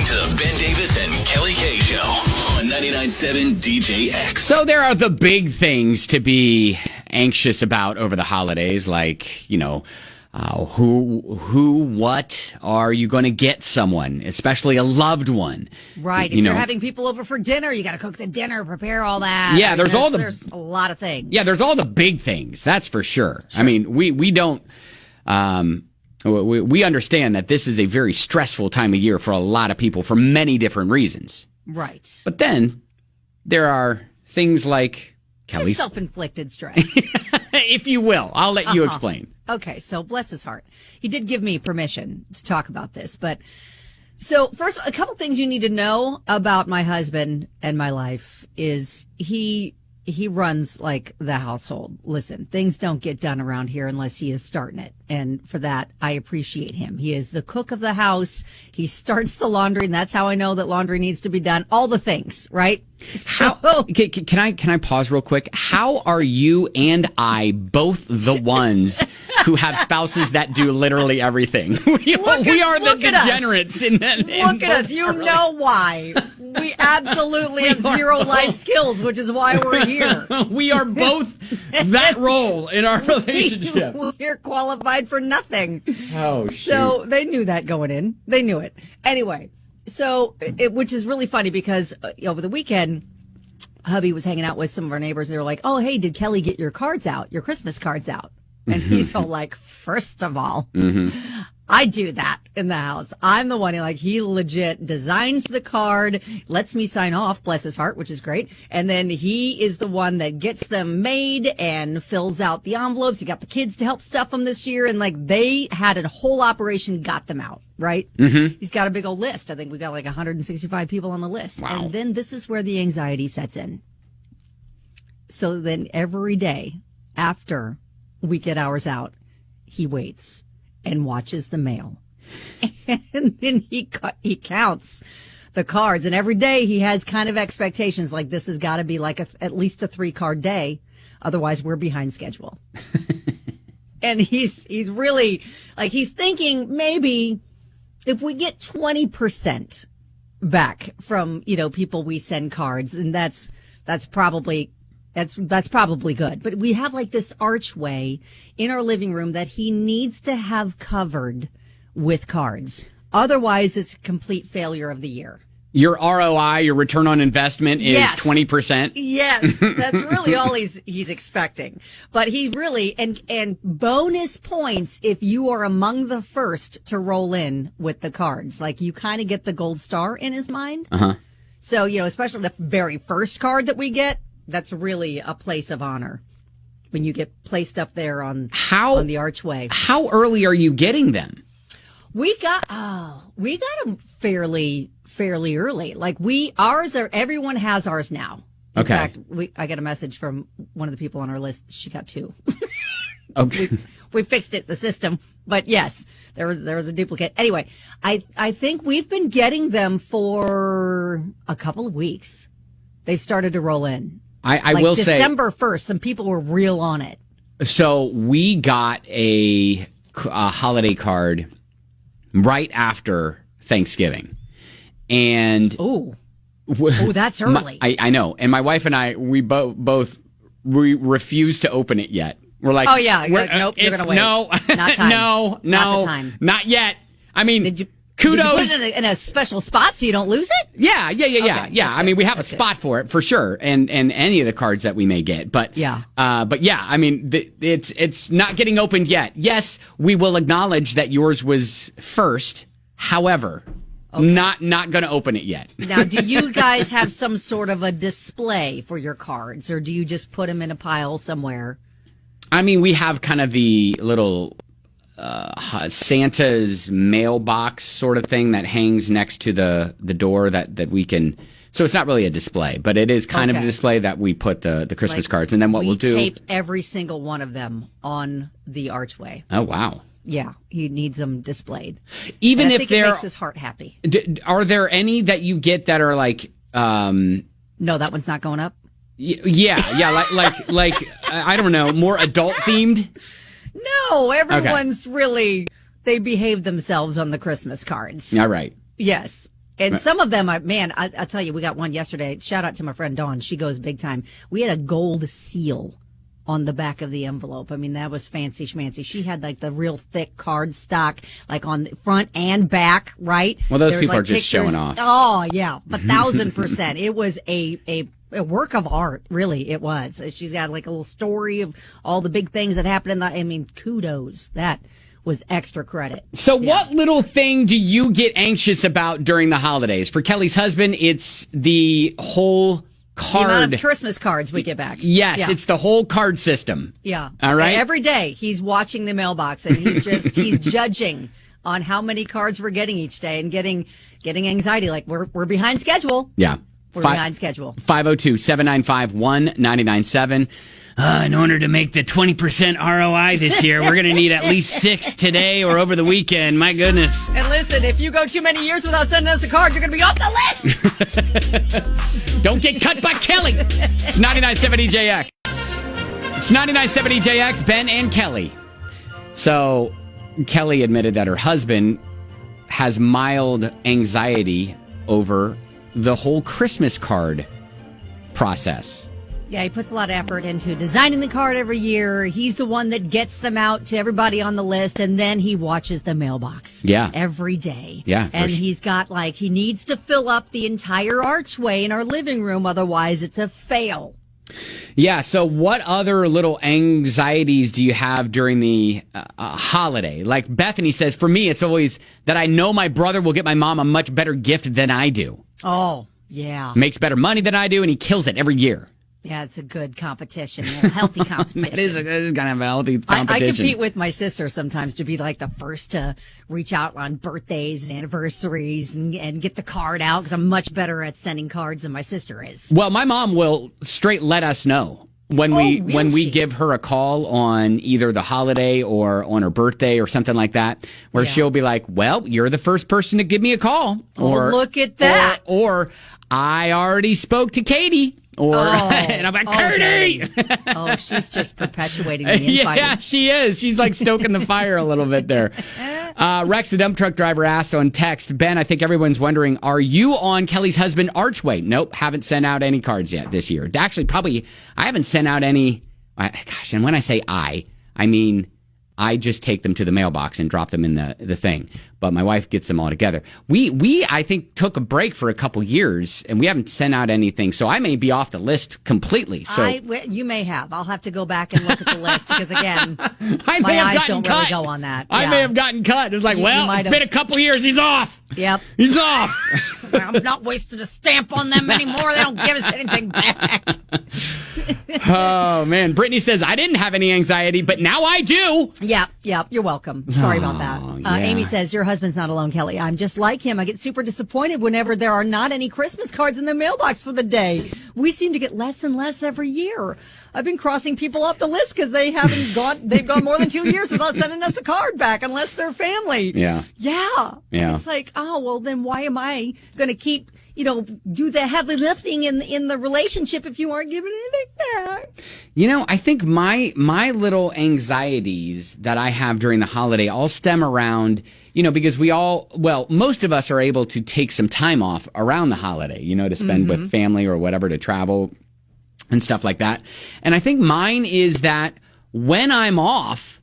to the Ben Davis and Kelly K Show on 99.7 DJX. So there are the big things to be anxious about over the holidays, like, what are you going to get someone, especially a loved one? Right. If you're having people over for dinner, you got to cook the dinner, prepare all that. Yeah, there's a lot of things. Yeah, there's all the big things. That's for sure. I mean, we don't. We understand that this is a very stressful time of year for a lot of people for many different reasons. Right. But then there are things like Kelly's self-inflicted stress. If you will. I'll let you explain. Okay, so bless his heart. He did give me permission to talk about this. But so first, a couple things you need to know about my husband and my life is he runs like the household. Listen, things don't get done around here unless he is starting it. And for that, I appreciate him. He is the cook of the house. He starts the laundry, and that's how I know that laundry needs to be done. All the things, right? Can I pause real quick? How are you and I both the ones who have spouses that do literally everything? We are the degenerates in that. Look at us. You know why. We absolutely have zero life skills, which is why we're here. We are both that role in our relationship. We're qualified for nothing. Oh, shoot. So they knew that going in. They knew it. Anyway, so which is really funny because over the weekend, hubby was hanging out with some of our neighbors. They were like, "Oh, hey, did Kelly get your cards out? Your Christmas cards out?" And he's all like, first of all, I do that in the house. I'm the one he legit designs the card, lets me sign off, bless his heart, which is great. And then he is the one that gets them made and fills out the envelopes. He got the kids to help stuff them this year. And they had a whole operation, got them out, right? Mm-hmm. He's got a big old list. I think we got 165 people on the list. Wow. And then this is where the anxiety sets in. So then every day after we get ours out, he waits and watches the mail. And then he counts the cards. And every day he has kind of expectations like this has got to be at least a 3-card day. Otherwise, we're behind schedule. And he's really he's thinking maybe if we get 20% back from, people we send cards, and that's probably good. But we have this archway in our living room that he needs to have covered with cards. Otherwise, it's a complete failure of the year. Your ROI, your return on investment is 20%. Yes, that's really all he's expecting. But he really, and bonus points if you are among the first to roll in with the cards. You kind of get the gold star in his mind. Uh-huh. So, especially the very first card that we get, that's really a place of honor when you get placed up there on the archway. How early are you getting them? We got them fairly early. Everyone has ours now. In fact, I got a message from one of the people on our list. She got 2. Okay. We fixed it, the system. But yes, there was a duplicate. Anyway, I think we've been getting them for a couple of weeks. They started to roll in. I will say December 1st, some people were real on it. So we got a holiday card right after Thanksgiving. And that's early. I know. And my wife and I, we both refuse to open it yet. We're like, oh yeah, nope, you're gonna wait. No, not time. no, not the time. Not yet. I mean, kudos. Did you put it in a special spot so you don't lose it? Yeah. Okay, I mean, we have a spot for it for sure, and any of the cards that we may get. But yeah. I mean, it's not getting opened yet. Yes, we will acknowledge that yours was first. However, not going to open it yet. Now, do you guys have some sort of a display for your cards, or do you just put them in a pile somewhere? I mean, we have kind of the little Santa's mailbox sort of thing that hangs next to the door that we can. So it's not really a display, but it is kind of a display that we put the Christmas cards. And then what we'll do. We tape every single one of them on the archway. Oh, wow. Yeah, he needs them displayed. Even if it makes his heart happy. Are there any that you get that are like? No, that one's not going up. Yeah, like I don't know, more adult themed. No, everyone's really they behave themselves on the Christmas cards. All right. Yes. And some of them are, man, I'll tell you, we got one yesterday. Shout out to my friend Dawn. She goes big time. We had a gold seal on the back of the envelope. I mean, that was fancy schmancy. She had like the real thick card stock, like on the front and back, right? Well, those people are just showing off. Oh, yeah, 1,000%. It was a work of art, really, it was. She's got like a little story of all the big things that happened kudos. That was extra credit. So what little thing do you get anxious about during the holidays? For Kelly's husband, it's the whole card. The amount of Christmas cards we get back. Yes, it's the whole card system. Yeah. All right. Every day he's watching the mailbox and he's judging on how many cards we're getting each day and getting anxiety. Like we're behind schedule. Yeah. We're behind schedule. 502-795-1997. In order to make the 20% ROI this year, we're going to need at least 6 today or over the weekend. My goodness. And listen, if you go too many years without sending us a card, you're going to be off the list. Don't get cut by Kelly. It's 99.7 EJX. It's 99.7 EJX, Ben and Kelly. So Kelly admitted that her husband has mild anxiety over the whole Christmas card process. Yeah, he puts a lot of effort into designing the card every year. He's the one that gets them out to everybody on the list, and then he watches the mailbox. Yeah. Every day. Yeah. And he's got, he needs to fill up the entire archway in our living room, otherwise it's a fail. Yeah, so what other little anxieties do you have during the holiday? Like Bethany says, for me, it's always that I know my brother will get my mom a much better gift than I do. Oh, yeah. Makes better money than I do, and he kills it every year. Yeah, it's a good competition, a healthy competition. It is kind of a healthy competition. I compete with my sister sometimes to be like the first to reach out on birthdays, anniversaries, and get the card out because I'm much better at sending cards than my sister is. Well, my mom will straight let us know when we give her a call on either the holiday or on her birthday or something like that, where she'll be like, "Well, you're the first person to give me a call," or look at that, or I already spoke to Katie. And I'm like, Curdy! She's just perpetuating the infighting. Yeah, she is. She's like stoking the fire a little bit there. Rex, the dump truck driver, asked on text, Ben, I think everyone's wondering, are you on Kelly's husband Archway? Nope, haven't sent out any cards yet this year. Actually, probably, I haven't sent out any. Gosh, and when I say I mean, I just take them to the mailbox and drop them in the thing. But my wife gets them all together. We I think, took a break for a couple years, and we haven't sent out anything. So I may be off the list completely. So you may have. I'll have to go back and look at the list because, again, my eyes don't really go on that. I may have gotten cut. It's like, it's been a couple years. He's off. Yep. He's off. I'm not wasting a stamp on them anymore. They don't give us anything back. Oh, man. Brittany says, I didn't have any anxiety, but now I do. Yep. You're welcome. Sorry about that. Amy says, your husband's not alone, Kelly. I'm just like him. I get super disappointed whenever there are not any Christmas cards in the mailbox for the day. We seem to get less and less every year. I've been crossing people off the list because they've gone more than 2 years without sending us a card back unless they're family. Yeah. It's like, then why am I going to keep, do the heavy lifting in the relationship if you aren't giving anything back? I think my little anxieties that I have during the holiday all stem around, because most of us are able to take some time off around the holiday, to spend with family or whatever, to travel and stuff like that. And I think mine is that when I'm off,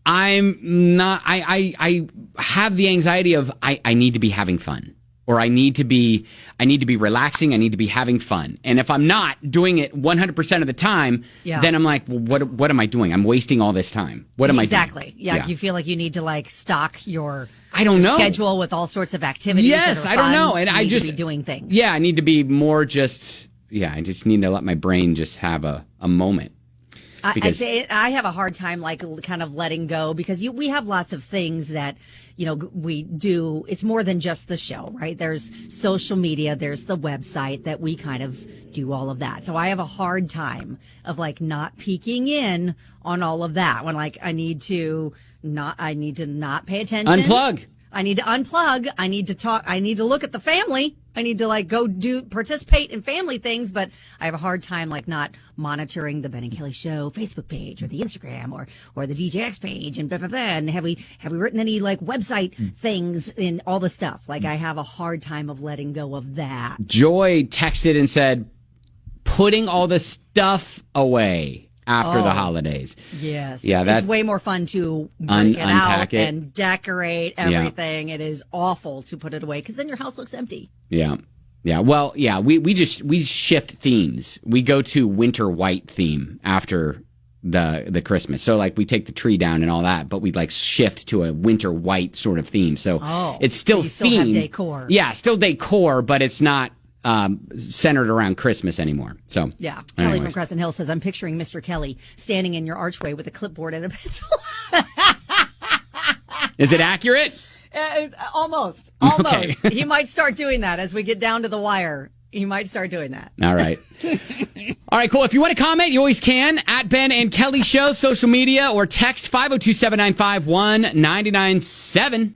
I'm not, I have the anxiety of I need to be having fun. Or I need to be relaxing. I need to be having fun. And if I'm not doing it 100% of the time, then I'm like, well, what am I doing? I'm wasting all this time. What am I doing? Exactly. Yeah. You feel like you need to stock your schedule with all sorts of activities. Yes, that are I don't know. And I just be doing things. Yeah, I need to be more I just need to let my brain just have a moment. I have a hard time kind of letting go because we have lots of things that we do. It's more than just the show, right? There's social media, there's the website that we kind of do all of that. So I have a hard time of not peeking in on all of that when I need to not pay attention. Unplug. I need to unplug. I need to talk. I need to look at the family I need to go participate in family things, but I have a hard time not monitoring the Ben and Kelly Show Facebook page or the Instagram or the DJX page and blah blah blah. And have we written any website things and all the stuff? I have a hard time of letting go of that. Joy texted and said, putting all the stuff away after the holidays. Yes. Yeah, it's way more fun to bring it out and decorate everything. Yeah. It is awful to put it away because then your house looks empty. Yeah. Yeah. Well, yeah, we shift themes. We go to winter white theme after the Christmas. So we take the tree down and all that, but we shift to a winter white sort of theme. So it's still you still have decor. Yeah, still decor, but it's not centered around Christmas anymore. So yeah, Kelly from Crescent Hill says, I'm picturing Mr. Kelly standing in your archway with a clipboard and a pencil. Is it accurate? Almost. Okay. He might start doing that as we get down to the wire. He might start doing that. All right. All right, cool. If you want to comment, you always can at Ben and Kelly Show, social media, or text 502-795-1997.